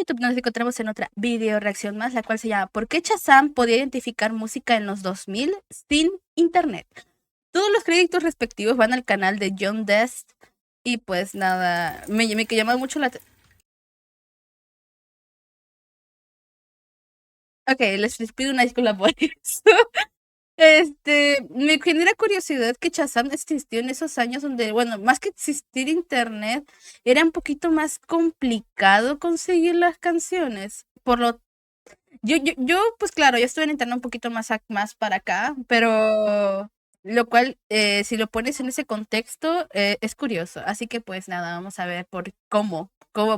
YouTube nos encontramos en otra video reacción más, la cual se llama ¿Por qué Shazam podía identificar música en los 2000 sin internet? Todos los créditos respectivos van al canal de John Dest. Y pues nada, me llama mucho la atención. Ok, les pido una disculpa por eso. Me genera curiosidad que Shazam existió en esos años donde, bueno, más que existir internet, era un poquito más complicado conseguir las canciones. Pues claro, yo estuve en internet un poquito más para acá, pero lo cual, si lo pones en ese contexto, es curioso. Así que pues nada, vamos a ver cómo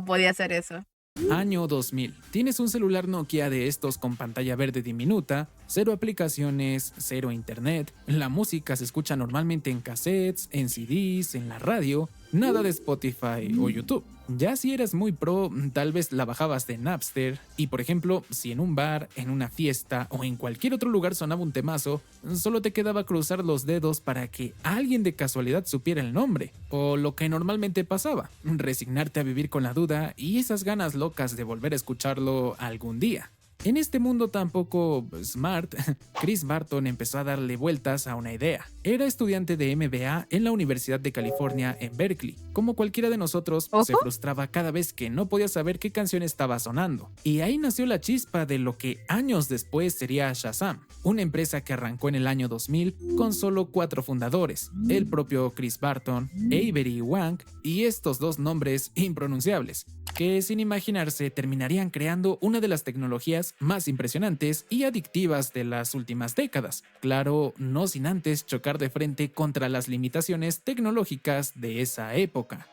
podía hacer eso. Año 2000. Tienes un celular Nokia de estos con pantalla verde diminuta, cero aplicaciones, cero internet, la música se escucha normalmente en cassettes, en CDs, en la radio, nada de Spotify o YouTube. Ya si eras muy pro, tal vez la bajabas de Napster y por ejemplo, si en un bar, en una fiesta o en cualquier otro lugar sonaba un temazo, solo te quedaba cruzar los dedos para que alguien de casualidad supiera el nombre, o lo que normalmente pasaba, resignarte a vivir con la duda y esas ganas locas de volver a escucharlo algún día. En este mundo tan poco smart, Chris Barton empezó a darle vueltas a una idea. Era estudiante de MBA en la Universidad de California en Berkeley. Como cualquiera de nosotros, se frustraba cada vez que no podía saber qué canción estaba sonando. Y ahí nació la chispa de lo que años después sería Shazam, una empresa que arrancó en el año 2000 con solo 4 fundadores, el propio Chris Barton, Avery Wang y estos dos nombres impronunciables, que sin imaginarse terminarían creando una de las tecnologías más impresionantes y adictivas de las últimas décadas. Claro, no sin antes chocar de frente contra las limitaciones tecnológicas de esa época.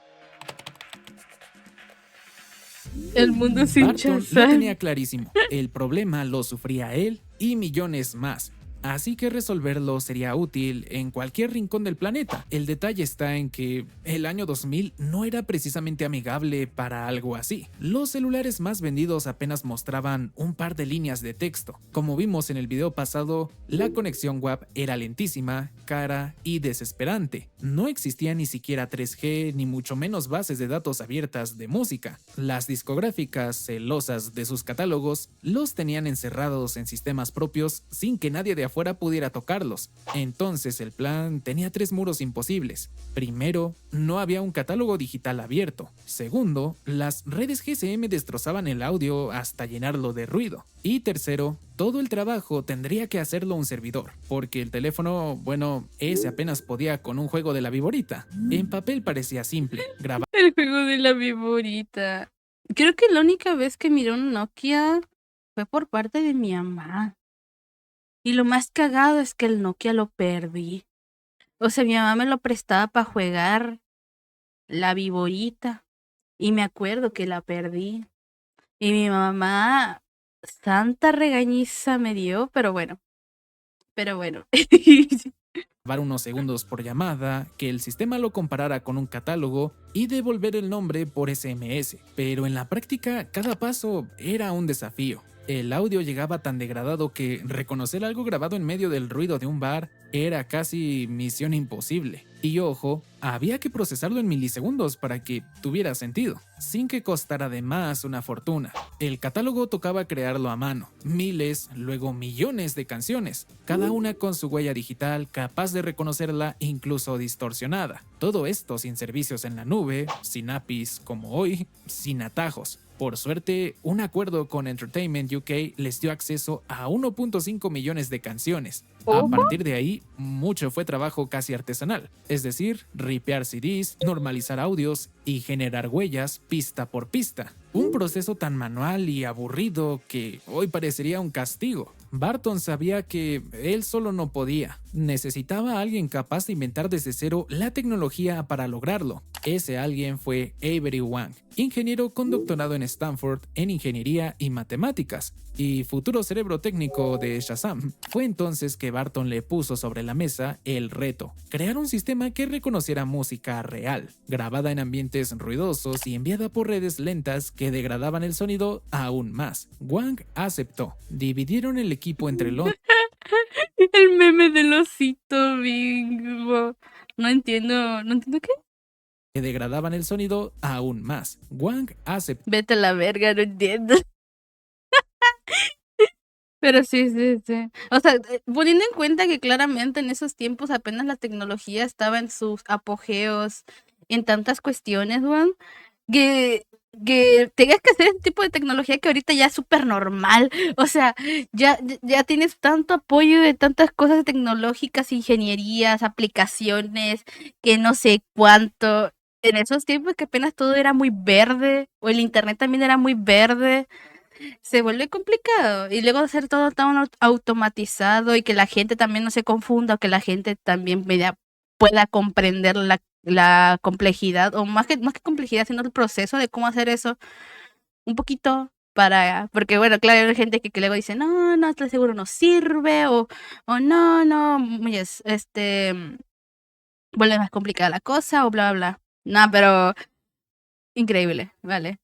El mundo sin Barton Shazam lo tenía clarísimo, el problema lo sufría él y millones más. Así que resolverlo sería útil en cualquier rincón del planeta. El detalle está en que el año 2000 no era precisamente amigable para algo así. Los celulares más vendidos apenas mostraban un par de líneas de texto. Como vimos en el video pasado, la conexión web era lentísima, cara y desesperante. No existía ni siquiera 3G ni mucho menos bases de datos abiertas de música. Las discográficas, celosas de sus catálogos, los tenían encerrados en sistemas propios sin que nadie de afuera pudiera tocarlos. Entonces el plan tenía 3 muros imposibles. Primero, no había un catálogo digital abierto. Segundo, las redes GSM destrozaban el audio hasta llenarlo de ruido. Y tercero, todo el trabajo tendría que hacerlo un servidor, porque el teléfono, bueno, ese apenas podía con un juego de la viborita. En papel parecía simple, grabar el juego de la viborita. Creo que la única vez que miré un Nokia fue por parte de mi mamá. Y lo más cagado es que el Nokia lo perdí. O sea, mi mamá me lo prestaba para jugar la viborita. Y me acuerdo que la perdí. Y mi mamá, santa regañiza me dio, pero bueno. unos segundos por llamada, que el sistema lo comparara con un catálogo y devolver el nombre por SMS. Pero en la práctica, cada paso era un desafío. El audio llegaba tan degradado que reconocer algo grabado en medio del ruido de un bar era casi misión imposible. Y ojo, había que procesarlo en milisegundos para que tuviera sentido, sin que costara de más una fortuna. El catálogo tocaba crearlo a mano, miles, luego millones de canciones, cada una con su huella digital capaz de reconocerla incluso distorsionada. Todo esto sin servicios en la nube, sin APIs como hoy, sin atajos. Por suerte, un acuerdo con Entertainment UK les dio acceso a 1.5 millones de canciones. A partir de ahí, mucho fue trabajo casi artesanal, es decir, ripear CDs, normalizar audios y generar huellas pista por pista. Un proceso tan manual y aburrido que hoy parecería un castigo. Barton sabía que él solo no podía. Necesitaba a alguien capaz de inventar desde cero la tecnología para lograrlo. Ese alguien fue Avery Wang, ingeniero con doctorado en Stanford en ingeniería y matemáticas, y futuro cerebro técnico de Shazam. Fue entonces que Barton le puso sobre la mesa el reto: crear un sistema que reconociera música real, grabada en ambientes ruidosos y enviada por redes lentas que degradaban el sonido aún más. Wang aceptó. Dividieron el equipo entre Londres. El meme del osito bingo. No entiendo qué. que degradaban el sonido aún más. Wang aceptó. Vete a la verga, no entiendo. Pero sí, sí, sí. O sea, poniendo en cuenta que claramente en esos tiempos apenas la tecnología estaba en sus apogeos, en tantas cuestiones, weón, que, que tengas que hacer ese tipo de tecnología que ahorita ya es súper normal. O sea, ya tienes tanto apoyo de tantas cosas tecnológicas, ingenierías, aplicaciones, que no sé cuánto. En esos tiempos que apenas todo era muy verde, o el internet también era muy verde, se vuelve complicado. Y luego hacer todo tan automatizado y que la gente también no se confunda, o que la gente también pueda comprender la complejidad, o más que complejidad, sino el proceso de cómo hacer eso un poquito porque bueno, claro, hay gente que luego dice, no, no, esto seguro no sirve, o no, no, vuelve más complicada la cosa, o bla, bla, bla. No, pero increíble, vale.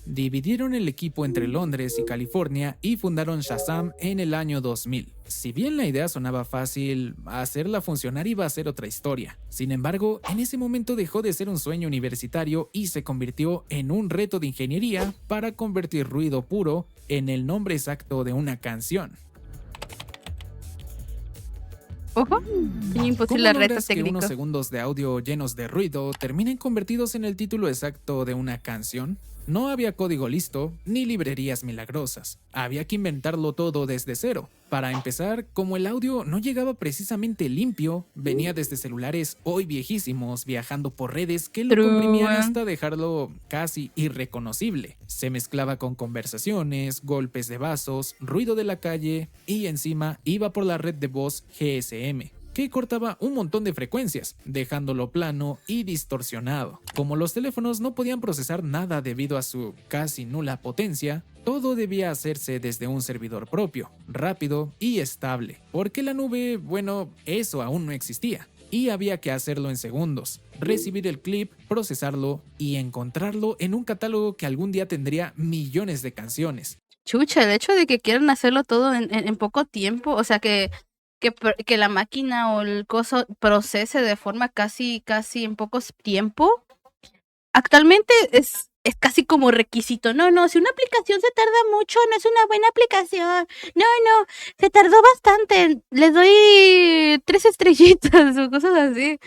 Dividieron el equipo entre Londres y California y fundaron Shazam en el año 2000. Si bien la idea sonaba fácil, hacerla funcionar iba a ser otra historia. Sin embargo, en ese momento dejó de ser un sueño universitario y se convirtió en un reto de ingeniería para convertir ruido puro en el nombre exacto de una canción. Ojo, imposible ¿Cómo reto logras que técnico. unos segundos de audio llenos de ruido terminen convertidos en el título exacto de una canción? No había código listo, ni librerías milagrosas. Había que inventarlo todo desde cero. Para empezar, como el audio no llegaba precisamente limpio, venía desde celulares hoy viejísimos, viajando por redes que lo comprimían hasta dejarlo casi irreconocible. Se mezclaba con conversaciones, golpes de vasos, ruido de la calle y encima iba por la red de voz GSM, que cortaba un montón de frecuencias, dejándolo plano y distorsionado. Como los teléfonos no podían procesar nada debido a su casi nula potencia, todo debía hacerse desde un servidor propio, rápido y estable, porque la nube, bueno, eso aún no existía. Y había que hacerlo en segundos, recibir el clip, procesarlo y encontrarlo en un catálogo que algún día tendría millones de canciones. Chucha, el hecho de que quieran hacerlo todo en poco tiempo, o sea, que la máquina o el coso procese de forma casi en poco tiempo, actualmente es casi como requisito. No, no, si una aplicación se tarda mucho, no es una buena aplicación. No, no, se tardó bastante. Le doy 3 estrellitas o cosas así.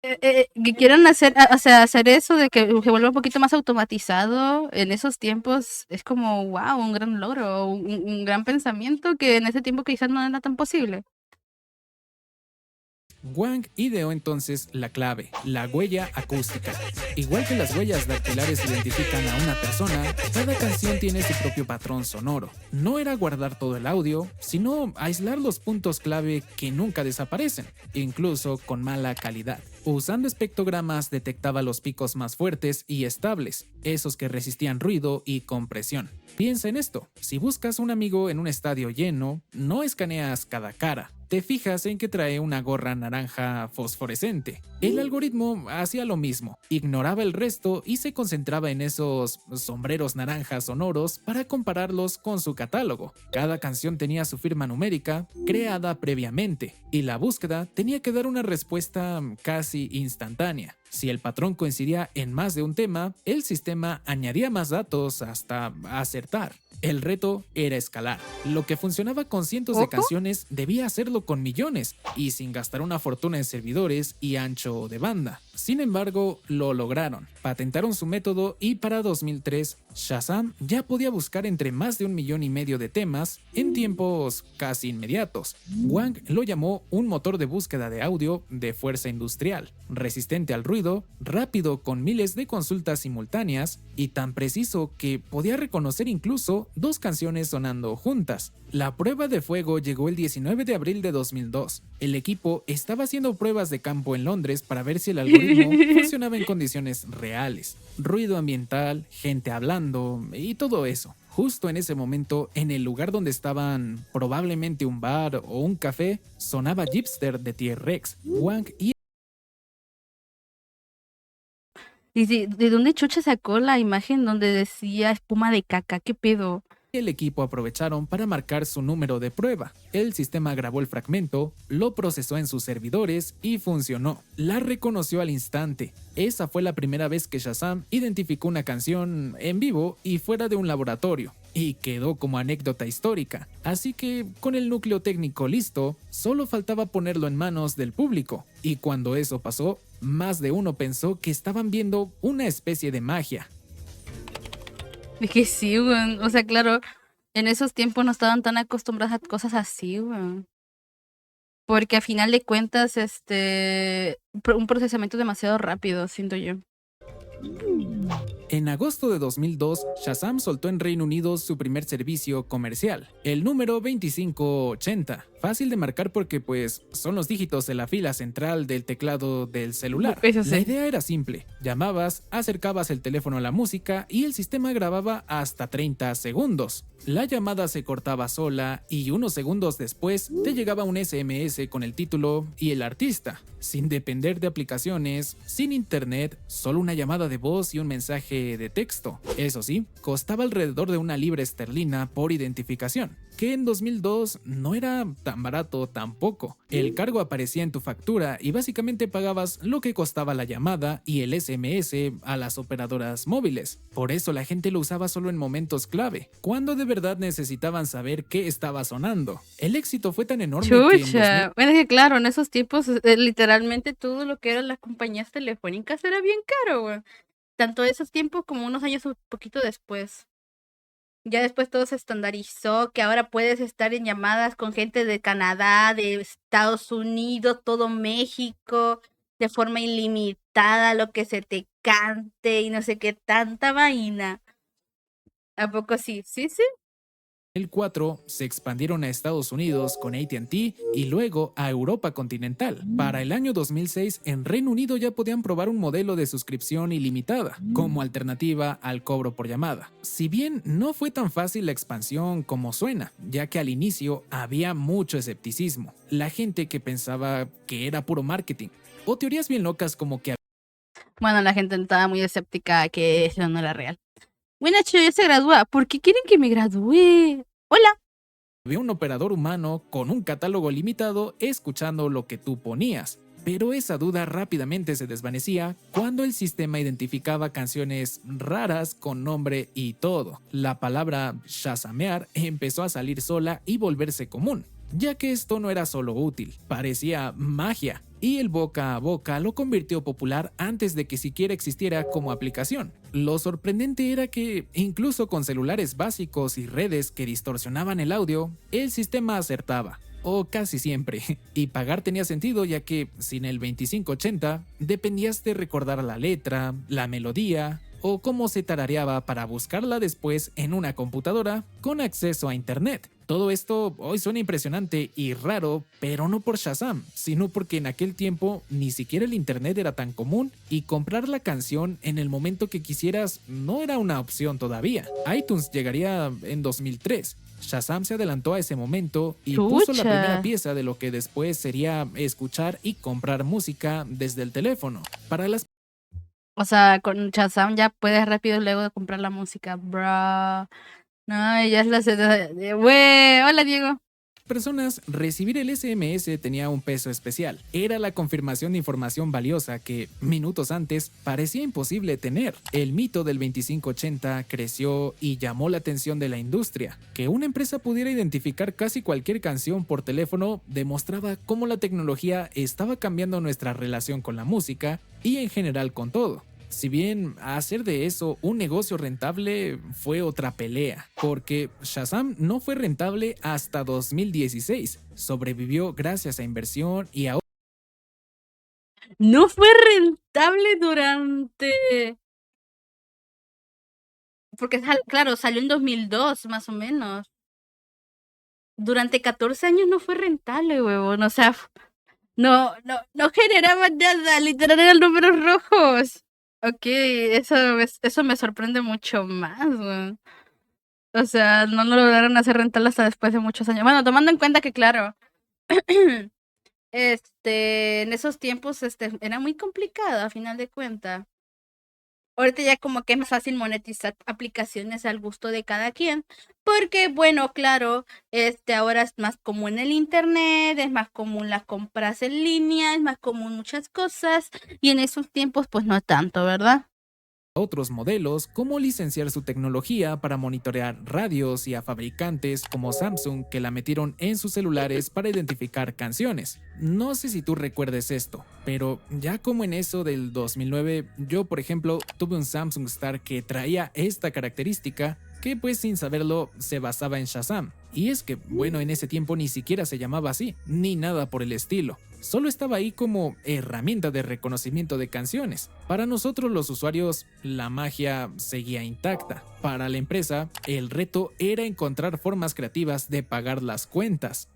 Que quieran o sea, hacer eso de que se vuelva un poquito más automatizado en esos tiempos es como, wow, un gran logro, un gran pensamiento que en ese tiempo quizás no era tan posible. Wang ideó entonces la clave, la huella acústica. Igual que las huellas dactilares identifican a una persona, cada canción tiene su propio patrón sonoro. No era guardar todo el audio, sino aislar los puntos clave que nunca desaparecen, incluso con mala calidad. Usando espectrogramas detectaba los picos más fuertes y estables, esos que resistían ruido y compresión. Piensa en esto, si buscas un amigo en un estadio lleno, no escaneas cada cara, te fijas en que trae una gorra naranja fosforescente. El algoritmo hacía lo mismo, ignoraba el resto y se concentraba en esos sombreros naranjas sonoros para compararlos con su catálogo. Cada canción tenía su firma numérica, creada previamente, y la búsqueda tenía que dar una respuesta casi instantánea. Si el patrón coincidía en más de un tema, el sistema añadía más datos hasta acertar. El reto era escalar. Lo que funcionaba con cientos de canciones debía hacerlo con millones y sin gastar una fortuna en servidores y ancho de banda. Sin embargo, lo lograron. Patentaron su método y para 2003, Shazam ya podía buscar entre más de 1,5 millones de temas en tiempos casi inmediatos. Wang lo llamó un motor de búsqueda de audio de fuerza industrial, resistente al ruido, rápido con miles de consultas simultáneas y tan preciso que podía reconocer incluso 2 canciones sonando juntas. La prueba de fuego llegó el 19 de abril de 2002. El equipo estaba haciendo pruebas de campo en Londres para ver si el algoritmo funcionaba en condiciones reales. Ruido ambiental, gente hablando y todo eso. Justo en ese momento, en el lugar donde estaban probablemente un bar o un café, sonaba Gypster de T-Rex. Wang y ¿Y de dónde chucha sacó la imagen donde decía espuma de caca? ¿Qué pedo? El equipo aprovecharon para marcar su número de prueba. El sistema grabó el fragmento, lo procesó en sus servidores y funcionó. La reconoció al instante. Esa fue la primera vez que Shazam identificó una canción en vivo y fuera de un laboratorio. Y quedó como anécdota histórica. Así que, con el núcleo técnico listo, solo faltaba ponerlo en manos del público. Y cuando eso pasó, más de uno pensó que estaban viendo una especie de magia. Es que sí, weón. O sea, claro, en esos tiempos no estaban tan acostumbrados a cosas así, weón. Porque a final de cuentas, un procesamiento demasiado rápido, siento yo. En agosto de 2002, Shazam soltó en Reino Unido su primer servicio comercial, el número 2580. Fácil de marcar porque pues son los dígitos de la fila central del teclado del celular. Eso sí. La idea era simple, llamabas, acercabas el teléfono a la música y el sistema grababa hasta 30 segundos. La llamada se cortaba sola y unos segundos después te llegaba un SMS con el título y el artista, sin depender de aplicaciones, sin internet, solo una llamada de voz y un mensaje de texto. Eso sí, costaba alrededor de 1 libra esterlina por identificación, que en 2002 no era tan barato tampoco. El cargo aparecía en tu factura y básicamente pagabas lo que costaba la llamada y el SMS a las operadoras móviles. Por eso la gente lo usaba solo en momentos clave, cuando de verdad necesitaban saber qué estaba sonando. El éxito fue tan enorme que en 2000... Chucha. Bueno, es que claro, en esos tiempos literalmente todo lo que eran las compañías telefónicas era bien caro, güey. Tanto esos tiempos como unos años un poquito después. Ya después todo se estandarizó, que ahora puedes estar en llamadas con gente de Canadá, de Estados Unidos, todo México, de forma ilimitada, lo que se te cante y no sé qué tanta vaina. ¿A poco sí? Sí, sí. El 4 se expandieron a Estados Unidos con AT&T y luego a Europa continental. Para el año 2006, en Reino Unido ya podían probar un modelo de suscripción ilimitada, como alternativa al cobro por llamada. Si bien no fue tan fácil la expansión como suena, ya que al inicio había mucho escepticismo. La gente que pensaba que era puro marketing, o teorías bien locas como que Bueno, la gente estaba muy escéptica que eso no era real. Nacho ya se gradúa. ¿Por qué quieren que me gradúe? Hola. había un operador humano con un catálogo limitado escuchando lo que tú ponías. Pero esa duda rápidamente se desvanecía cuando el sistema identificaba canciones raras con nombre y todo. La palabra shazamear empezó a salir sola y volverse común, ya que esto no era solo útil, parecía magia. Y el boca a boca lo convirtió popular antes de que siquiera existiera como aplicación. Lo sorprendente era que, incluso con celulares básicos y redes que distorsionaban el audio, el sistema acertaba. O casi siempre, y pagar tenía sentido ya que, sin el 2580, dependías de recordar la letra, la melodía, o cómo se tarareaba para buscarla después en una computadora con acceso a internet. Todo esto hoy suena impresionante y raro, pero no por Shazam, sino porque en aquel tiempo ni siquiera el internet era tan común y comprar la canción en el momento que quisieras no era una opción todavía. iTunes llegaría en 2003. Shazam se adelantó a ese momento y puso la primera pieza de lo que después sería escuchar y comprar música desde el teléfono. Para las O sea, con Shazam ya puedes rápido luego de comprar la música, bro. No, ya es la Güey, hola Diego. personas, recibir el SMS tenía un peso especial. Era la confirmación de información valiosa que, minutos antes, parecía imposible tener. El mito del 2580 creció y llamó la atención de la industria. Que una empresa pudiera identificar casi cualquier canción por teléfono demostraba cómo la tecnología estaba cambiando nuestra relación con la música y en general con todo. Si bien hacer de eso un negocio rentable fue otra pelea, porque Shazam no fue rentable hasta 2016, sobrevivió gracias a inversión y a... No fue rentable durante... Porque, claro, salió en 2002, más o menos. Durante 14 años no fue rentable, huevón, o sea, no generaba nada, literal eran números rojos. Ok, eso me sorprende mucho más, güey. O sea, no lo lograron hacer rentable hasta después de muchos años. Bueno, tomando en cuenta que, claro, en esos tiempos, era muy complicado a final de cuentas. Ahorita ya como que es más fácil monetizar aplicaciones al gusto de cada quien, porque bueno, claro, ahora es más común el internet, es más común las compras en línea, es más común muchas cosas, y en esos tiempos pues no tanto, ¿verdad? Otros modelos, como licenciar su tecnología para monitorear radios y a fabricantes como Samsung que la metieron en sus celulares para identificar canciones. No sé si tú recuerdes esto, pero ya como en eso del 2009, yo por ejemplo tuve un Samsung Star que traía esta característica que pues sin saberlo se basaba en Shazam. Y es que, bueno, en ese tiempo ni siquiera se llamaba así, ni nada por el estilo. Solo estaba ahí como herramienta de reconocimiento de canciones. Para nosotros los usuarios, la magia seguía intacta. Para la empresa, el reto era encontrar formas creativas de pagar las cuentas.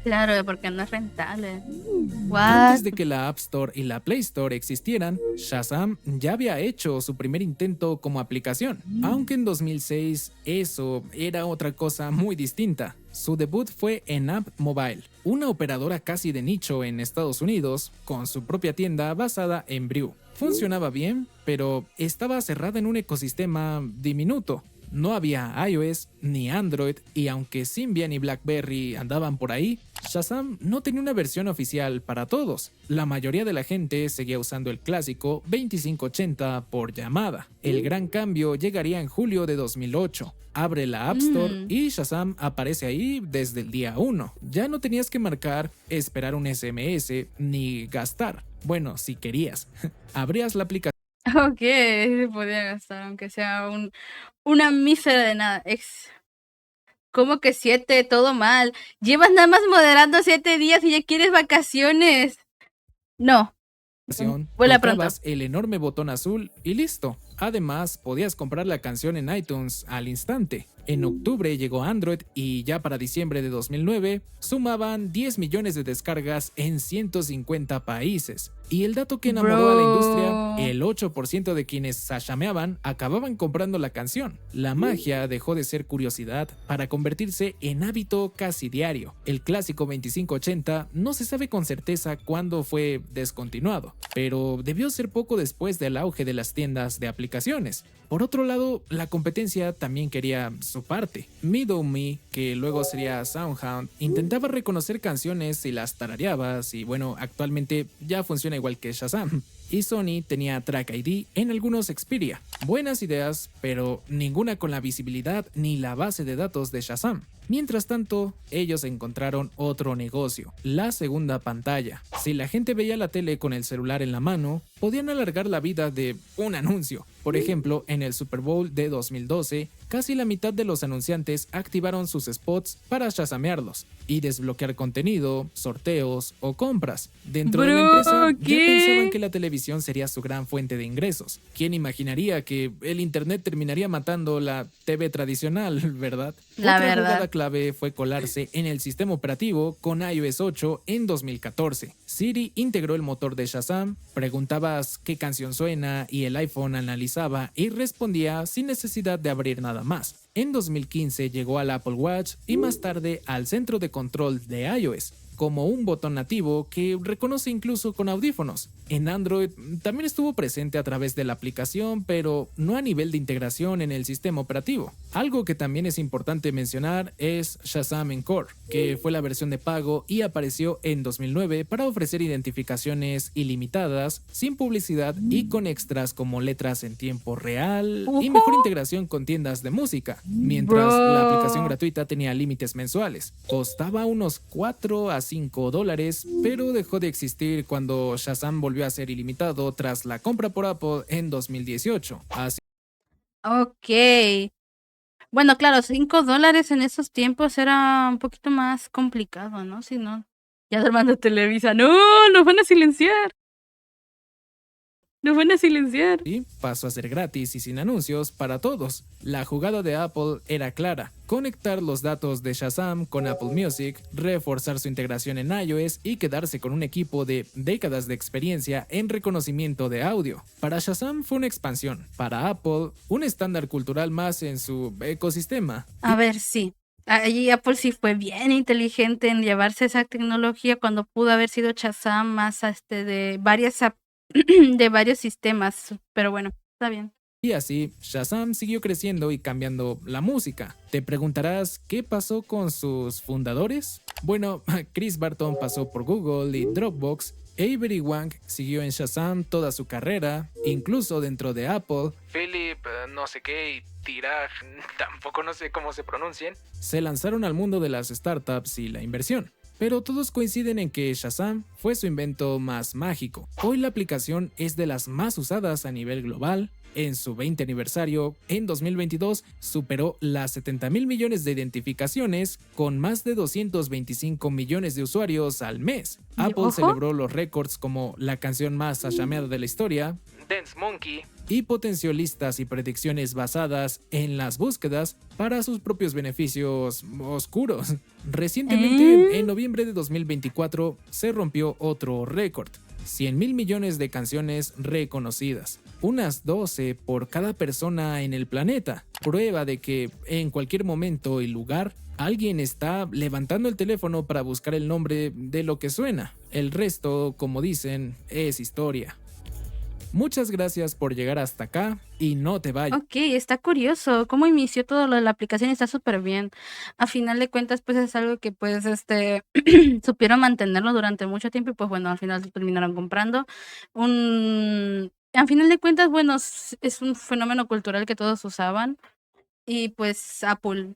Claro, porque no es rentable. Antes What? de que la App Store y la Play Store existieran, Shazam ya había hecho su primer intento como aplicación, aunque en 2006 eso era otra cosa muy distinta. Su debut fue en App Mobile, una operadora casi de nicho en Estados Unidos, con su propia tienda basada en Brew. Funcionaba bien, pero estaba cerrada en un ecosistema diminuto. No había iOS ni Android y aunque Symbian y BlackBerry andaban por ahí, Shazam no tenía una versión oficial para todos. La mayoría de la gente seguía usando el clásico 2580 por llamada. El gran cambio llegaría en julio de 2008. Abre la App Store y Shazam aparece ahí desde el día 1. Ya no tenías que marcar, esperar un SMS ni gastar. Bueno, si querías. Abrías la aplicación. Ok, se podía gastar, aunque sea una mísera de nada. ¿Cómo que 7? Todo mal. Llevas nada más moderando 7 días y ya quieres vacaciones. No, vuela pronto. Tocabas el enorme botón azul y listo. Además, podías comprar la canción en iTunes al instante. En octubre llegó Android y ya para diciembre de 2009 sumaban 10 millones de descargas en 150 países. Y el dato que enamoró a la industria, Bro. el 8% de quienes sashameaban acababan comprando la canción. La magia dejó de ser curiosidad para convertirse en hábito casi diario. El clásico 2580 no se sabe con certeza cuándo fue descontinuado, pero debió ser poco después del auge de las tiendas de aplicaciones. Por otro lado, la competencia también quería su parte. Me, que luego sería SoundHound, intentaba reconocer canciones y las tarareabas y bueno, actualmente ya funciona igual que Shazam. Y Sony tenía Track ID en algunos Xperia. Buenas ideas, pero ninguna con la visibilidad ni la base de datos de Shazam. Mientras tanto, ellos encontraron otro negocio, la segunda pantalla. Si la gente veía la tele con el celular en la mano, podían alargar la vida de un anuncio. Por ejemplo, en el Super Bowl de 2012, casi la mitad de los anunciantes activaron sus spots para shazamearlos y desbloquear contenido, sorteos o compras. Dentro de la empresa Bro, ya pensaban ¿qué? que la televisión sería su gran fuente de ingresos. ¿Quién imaginaría que el internet terminaría matando la TV tradicional, verdad? La Otra jugada verdad. clave fue colarse en el sistema operativo con iOS 8 en 2014. Siri integró el motor de Shazam, preguntabas qué canción suena y el iPhone analizaba y respondía sin necesidad de abrir nada más. En 2015 llegó al Apple Watch y más tarde al centro de control de iOS, como un botón nativo que reconoce incluso con audífonos. En Android también estuvo presente a través de la aplicación, pero no a nivel de integración en el sistema operativo. Algo que también es importante mencionar es Shazam Encore, que fue la versión de pago y apareció en 2009 para ofrecer identificaciones ilimitadas, sin publicidad y con extras como letras en tiempo real y mejor integración con tiendas de música, mientras la aplicación Bro. gratuita tenía límites mensuales. Costaba unos 4 a $5, pero dejó de existir cuando Shazam volvió a ser ilimitado tras la compra por Apple en 2018. Así Ok. Bueno, claro, $5 en esos tiempos era un poquito más complicado, ¿no? Si no, ya Armando Televisa, no, nos van a silenciar, nos van a silenciar. pasó a ser gratis y sin anuncios para todos. La jugada de Apple era clara: conectar los datos de Shazam con Apple Music, reforzar su integración en iOS y quedarse con un equipo de décadas de experiencia en reconocimiento de audio. Para Shazam fue una expansión, para Apple un estándar cultural más en su ecosistema. A ver, sí. Allí Apple sí fue bien inteligente en llevarse esa tecnología cuando pudo haber sido Shazam más de varias de varios sistemas, pero bueno, está bien. Y así, Shazam siguió creciendo y cambiando la música. ¿Te preguntarás qué pasó con sus fundadores? Bueno, Chris Barton pasó por Google y Dropbox. Avery Wang siguió en Shazam toda su carrera, incluso dentro de Apple. Philip, no sé qué, y Tiraj, tampoco no sé cómo se pronuncien. Se lanzaron al mundo de las startups y la inversión. Pero todos coinciden en que Shazam fue su invento más mágico. Hoy la aplicación es de las más usadas a nivel global. En su 20 aniversario, en 2022, superó las 70,000 millones de identificaciones con más de 225 millones de usuarios al mes. Y Apple ojo, celebró los récords como la canción más shameada de la historia, Dance Monkey, y potenció listas y predicciones basadas en las búsquedas para sus propios beneficios oscuros. Recientemente, en noviembre de 2024, se rompió otro récord: 100,000 millones de canciones reconocidas, unas 12 por cada persona en el planeta. Prueba de que en cualquier momento y lugar alguien está levantando el teléfono para buscar el nombre de lo que suena. El resto, como dicen, es historia. Muchas gracias por llegar hasta acá y no te vayas. ok, está curioso cómo inició todo lo de la aplicación, está súper bien. A final de cuentas, pues es algo que pues supieron mantenerlo durante mucho tiempo y pues bueno, al final se terminaron comprando. A final de cuentas, bueno, es un fenómeno cultural que todos usaban y pues Apple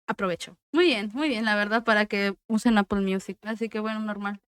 aprovechó. Muy bien, la verdad, para que usen Apple Music. Así que bueno, normal.